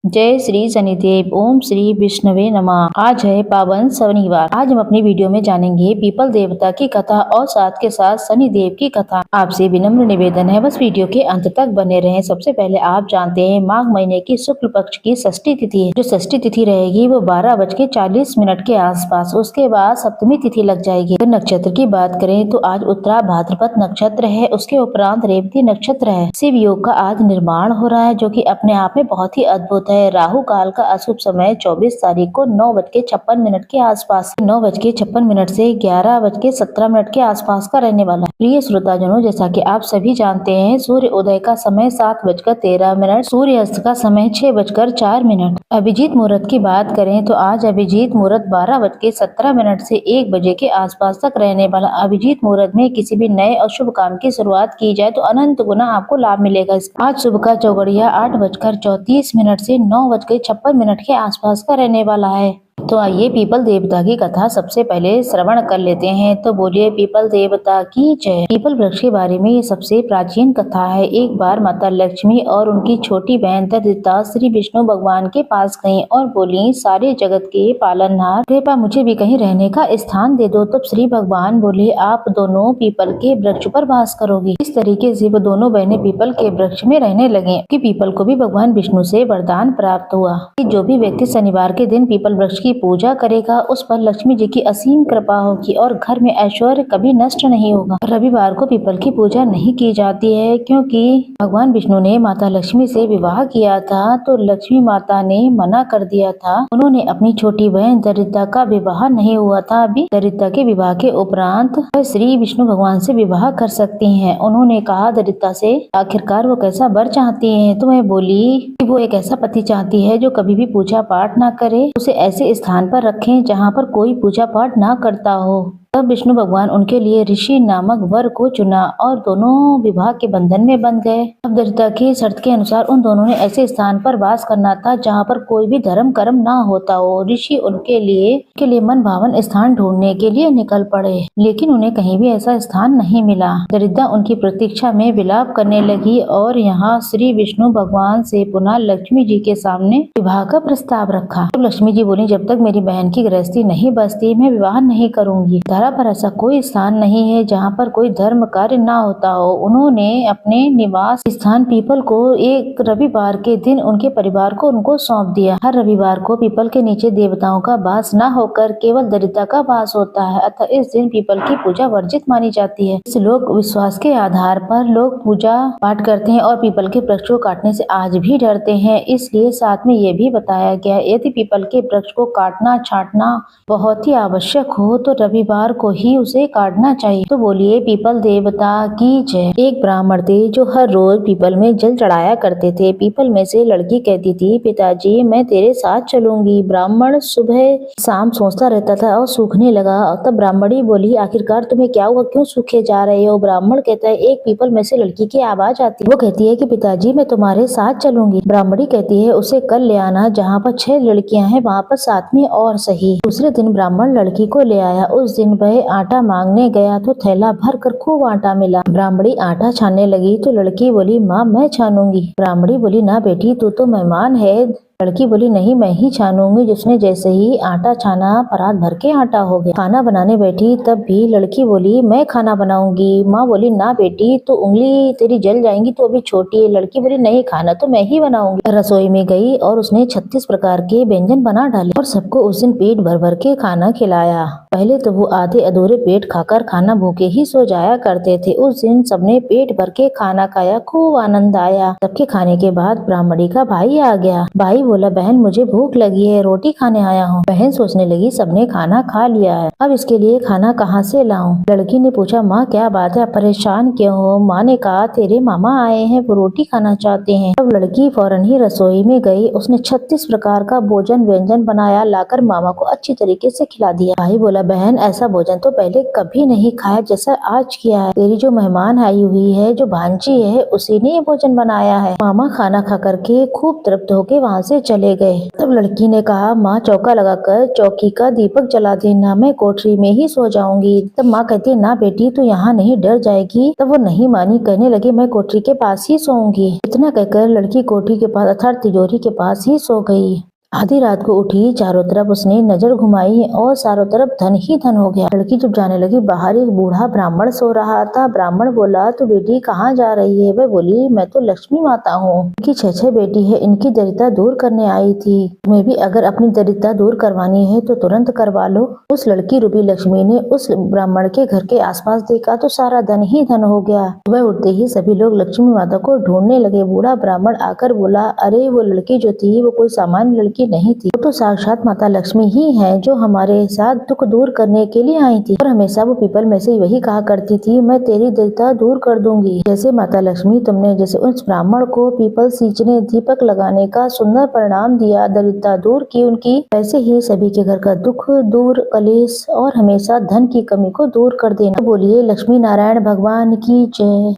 जय श्री शनिदेव। ओम श्री विष्णुवे नमः। आज है पावन शनिवार। आज हम अपनी वीडियो में जानेंगे पीपल देवता की कथा और साथ के साथ शनिदेव की कथा। आपसे विनम्र निवेदन है बस वीडियो के अंत तक बने रहें। सबसे पहले आप जानते हैं माघ महीने की शुक्ल पक्ष की षष्ठी तिथि है। जो षष्ठी तिथि रहेगी वो 12:40 के आसपास। उसके बाद सप्तमी तिथि लग जाएगी। अगर नक्षत्र की बात करें तो आज उत्तरा भाद्रपद नक्षत्र है। उसके उपरांत रेवती नक्षत्र है। शिव योग का आज निर्माण हो रहा है जो की अपने आप में बहुत ही अद्भुत है। राहु काल का अशुभ समय 24 तारीख को 9:56 के आसपास 9:56 से 11:17 के आसपास का रहने वाला है। प्रिय श्रोताजनों, जैसा कि आप सभी जानते हैं सूर्य उदय का समय 7:13, सूर्य अस्त का समय 6:04। अभिजीत मुहूर्त की बात करें तो आज अभिजीत मुहूर्त 12:17 से 1 बजे के आसपास तक रहने वाला। अभिजीत मुहूर्त में किसी भी नए और शुभ काम की शुरुआत की जाए तो अनंत गुना आपको लाभ मिलेगा। आज शुभ का चौगड़िया 8:34 से 9:56 के आसपास का रहने वाला है। तो आइए पीपल देवता की कथा सबसे पहले श्रवण कर लेते हैं। तो बोलिए पीपल देवता की जय। पीपल वृक्ष के बारे में ये सबसे प्राचीन कथा है। एक बार माता लक्ष्मी और उनकी छोटी बहन दरिद्रता श्री विष्णु भगवान के पास गईं और बोली, सारे जगत के पालनहार, कृपा मुझे भी कहीं रहने का स्थान दे दो। तब श्री भगवान बोले, आप दोनों पीपल के वृक्ष पर वास करोगी। इस तरीके से वो दोनों बहनें पीपल के वृक्ष में रहने लगे कि पीपल को भी भगवान विष्णु से वरदान प्राप्त हुआ कि जो भी व्यक्ति शनिवार के दिन पीपल वृक्ष की पूजा करेगा उस पर लक्ष्मी जी की असीम कृपा होगी और घर में ऐश्वर्य कभी नष्ट नहीं होगा। रविवार को पीपल की पूजा नहीं की जाती है क्योंकि भगवान विष्णु ने माता लक्ष्मी से विवाह किया था तो लक्ष्मी माता ने मना कर दिया था। उन्होंने अपनी छोटी बहन दरिद्रता का विवाह नहीं हुआ था। अभी दरिद्रता के विवाह के उपरांत वह श्री विष्णु भगवान से विवाह कर सकती हैं। उन्होंने कहा दरिद्रता से आखिरकार वो कैसा वर चाहती है तो वह बोली कि वो एक ऐसा पति चाहती है जो कभी भी पूजा पाठ ना करे, उसे ऐसे स्थान पर रखें जहाँ पर कोई पूजा पाठ ना करता हो। तब विष्णु भगवान उनके लिए ऋषि नामक वर को चुना और दोनों विवाह के बंधन में बंध गए। अब दरिद्रता की शर्त के अनुसार उन दोनों ने ऐसे स्थान पर वास करना था जहाँ पर कोई भी धर्म कर्म ना होता हो। ऋषि उनके लिए मन भावन स्थान ढूंढने के लिए निकल पड़े, लेकिन उन्हें कहीं भी ऐसा स्थान नहीं मिला। दरिद्रता उनकी प्रतीक्षा में विलाप करने लगी और यहाँ श्री विष्णु भगवान से पुनः लक्ष्मी जी के सामने विवाह का प्रस्ताव रखा। तो लक्ष्मी जी बोली, जब तक मेरी बहन की गृहस्थी नहीं बचती मैं विवाह नहीं करूंगी। पर ऐसा कोई स्थान नहीं है जहाँ पर कोई धर्म कार्य ना होता हो। उन्होंने अपने निवास स्थान पीपल को एक रविवार के दिन उनके परिवार को उनको सौंप दिया। हर रविवार को पीपल के नीचे देवताओं का वास न होकर केवल दरिद्रता का वास होता है, अतः इस दिन पीपल की पूजा वर्जित मानी जाती है। इस लोक विश्वास के आधार पर लोग पूजा पाठ करते हैं और पीपल के वृक्ष को काटने से आज भी डरते हैं। इसलिए साथ में ये भी बताया गया यदि पीपल के वृक्ष को काटना छांटना बहुत ही आवश्यक हो तो रविवार को ही उसे काटना चाहिए। तो बोलिए पीपल देवता की जय। एक ब्राह्मण थे जो हर रोज पीपल में जल चढ़ाया करते थे। पीपल में से लड़की कहती थी, पिताजी मैं तेरे साथ चलूंगी। ब्राह्मण सुबह शाम सोचता रहता था और सूखने लगा। तब ब्राह्मणी बोली, आखिरकार तुम्हें क्या हुआ, क्यों सूखे जा रहे हो? ब्राह्मण कहता है, एक पीपल में से लड़की की आवाज आती है। वो कहती है कि पिताजी मैं तुम्हारे साथ चलूंगी। ब्राह्मणी कहती है, उसे कल ले आना, जहाँ पर 6 लड़कियां हैं वहाँ पर 7वीं और सही। दूसरे दिन ब्राह्मण लड़की को ले आया। उस दिन वह आटा मांगने गया तो थैला भर कर खूब आटा मिला। ब्राह्मणी आटा छानने लगी तो लड़की बोली, माँ मैं छानूंगी। ब्राह्मणी बोली, ना बेटी तू तो मेहमान है। लड़की बोली, नहीं मैं ही छानूंगी। जिसने जैसे ही आटा छाना परात भर के आटा हो गया। खाना बनाने बैठी तब भी लड़की बोली, मैं खाना बनाऊंगी। माँ बोली, ना बेटी तो उंगली तेरी जल जाएंगी, तो अभी छोटी है। लड़की बोली, नहीं खाना तो मैं ही बनाऊंगी। रसोई में गई और उसने 36 प्रकार के व्यंजन बना डाले और सबको उस दिन पेट भर भर के खाना खिलाया। पहले तो वो आधे अधूरे पेट खाकर खाना भूखे ही सो जाया करते थे। उस दिन सबने पेट भर के खाना खाया, खूब आनंद आया। सबके खाने के बाद ब्राह्मणी का भाई आ गया। भाई बोला, बहन मुझे भूख लगी है, रोटी खाने आया हूँ। बहन सोचने लगी सबने खाना खा लिया है, अब इसके लिए खाना कहाँ से लाऊं? लड़की ने पूछा, माँ क्या बात है, परेशान क्यों हो? माँ ने कहा, तेरे मामा आए हैं, वो रोटी खाना चाहते हैं। अब लड़की फौरन ही रसोई में गई। उसने 36 प्रकार का भोजन व्यंजन बनाया, लाकर मामा को अच्छी तरीके से खिला दिया। भाई बोला, बहन ऐसा भोजन तो पहले कभी नहीं खाया जैसा आज किया है। तेरी जो मेहमान आई हुई है, जो भांजी है, उसी ने ये भोजन बनाया है। मामा खाना खा करके खूब तृप्त होके वहाँ से चले गए। तब लड़की ने कहा, माँ चौका लगाकर चौकी का दीपक जला देना, मैं कोठरी में ही सो जाऊंगी। तब माँ कहती, ना बेटी तू यहाँ नहीं, डर जाएगी। तब वो नहीं मानी, कहने लगी मैं कोठरी के पास ही सोऊंगी। इतना कहकर लड़की कोठरी के पास अर्थात तिजोरी के पास ही सो गई। आधी रात को उठी, चारों तरफ उसने नजर घुमाई और चारों तरफ धन ही धन हो गया। लड़की जब जाने लगी, बाहर एक बूढ़ा ब्राह्मण सो रहा था। ब्राह्मण बोला, तो बेटी कहाँ जा रही है? वह बोली, मैं तो लक्ष्मी माता हूँ, इनकी 6 बेटी है, इनकी दरिद्रता दूर करने आई थी। तुम्हें भी अगर अपनी दरिद्रता दूर करवानी है तो तुरंत करवा लो। उस लड़की रूपी लक्ष्मी ने उस ब्राह्मण के घर के आसपास देखा तो सारा धन ही धन हो गया। सुबह उठते ही सभी लोग लक्ष्मी माता को ढूंढने लगे। बूढ़ा ब्राह्मण आकर बोला, अरे वो लड़की जो थी वो कोई सामान्य लड़की नहीं थी, वो तो साक्षात माता लक्ष्मी ही है, जो हमारे साथ दुख दूर करने के लिए आई थी। और हमेशा वो पीपल में से वही कहा करती थी, मैं तेरी दरिद्रता दूर कर दूंगी। जैसे माता लक्ष्मी तुमने जैसे उस ब्राह्मण को पीपल सींचने, दीपक लगाने का सुंदर परिणाम दिया, दरिद्रता दूर की उनकी, वैसे ही सभी के घर का दुख दूर, कलेश और हमेशा धन की कमी को दूर कर देना। बोलिए लक्ष्मी नारायण भगवान की जय।